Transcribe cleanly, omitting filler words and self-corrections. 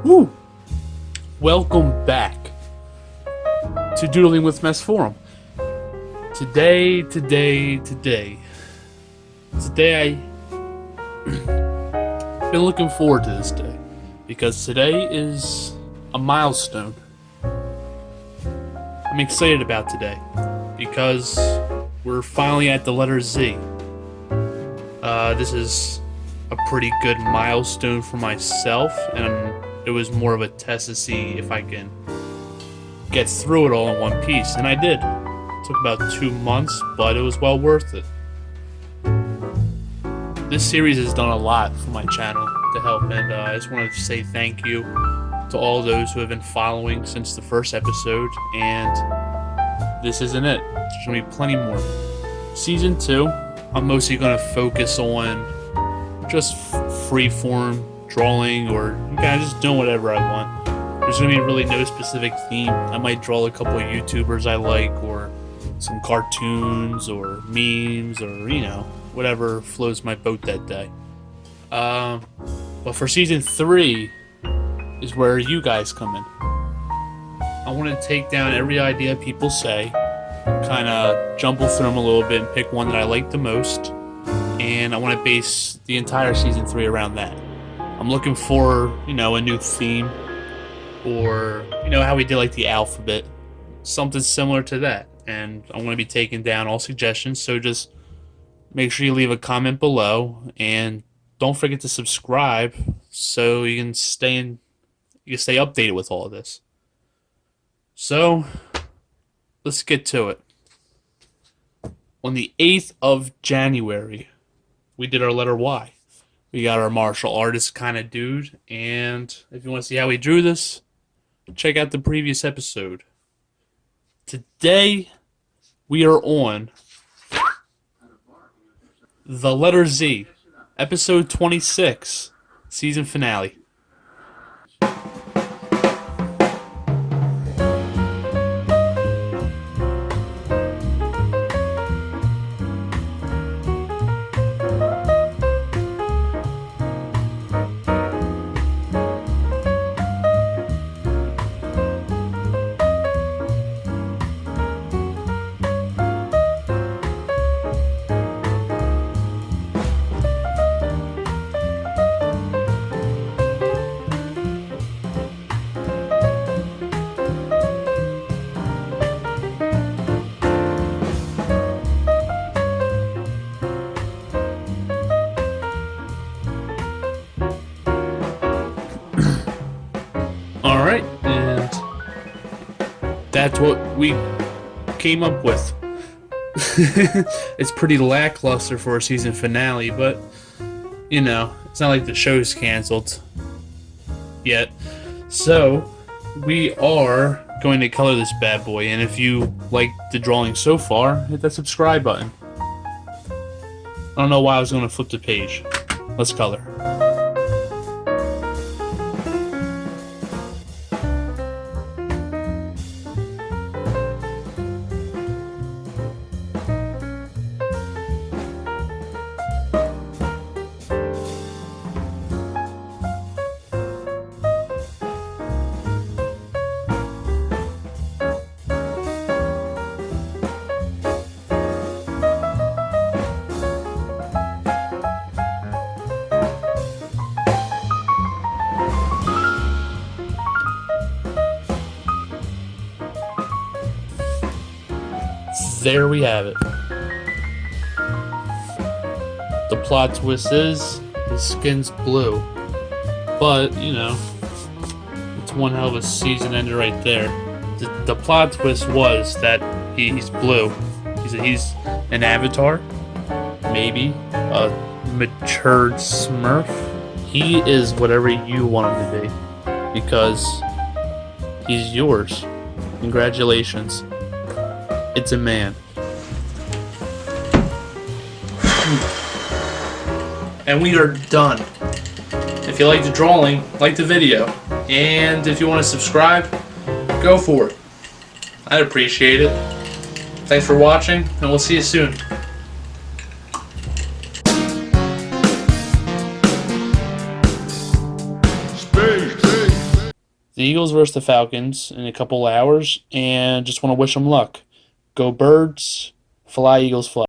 Woo! Welcome back to Doodling with Mesforum. Today I've been looking forward to this day because today is a milestone. I'm excited about today because we're finally at the letter Z. This is a pretty good milestone for myself, and it was more of a test to see if I can get through it all in one piece, and I did. It took about 2 months, but it was well worth it. This series has done a lot for my channel to help, and I just wanted to say thank you to all those who have been following since the first episode, and this isn't it. There's going to be plenty more. Season 2, I'm mostly going to focus on just free-form drawing, or kind of just doing whatever I want. There's going to be really no specific theme. I might draw a couple of YouTubers I like, or some cartoons, or memes, or, whatever floats my boat that day. But for Season 3 is where you guys come in. I want to take down every idea people say, kind of jumble through them a little bit and pick one that I like the most, and I want to base the entire Season 3 around that. I'm looking for, a new theme, or, how we did like the alphabet, something similar to that, and I'm going to be taking down all suggestions, so just make sure you leave a comment below, and don't forget to subscribe so you can stay updated with all of this. So, let's get to it. On the 8th of January, we did our letter Y. We got our martial artist kind of dude, and if you want to see how we drew this, check out the previous episode. Today, we are on the letter Z, episode 26, season finale. Alright, and that's what we came up with. It's pretty lackluster for a season finale, but, it's not like the show's canceled yet. So, we are going to color this bad boy, and if you like the drawing so far, hit that subscribe button. I don't know why I was going to flip the page. Let's color. There we have it. The plot twist is his skin's blue. But, it's one hell of a season ender right there. The plot twist was that he's blue. He's an avatar. Maybe. A matured smurf. He is whatever you want him to be. Because he's yours. Congratulations. It's a man. And we are done. If you like the drawing, like the video. And if you want to subscribe, go for it. I'd appreciate it. Thanks for watching, and we'll see you soon. Space. the Eagles versus the Falcons in a couple hours, and just want to wish them luck. Go Birds, fly Eagles, fly.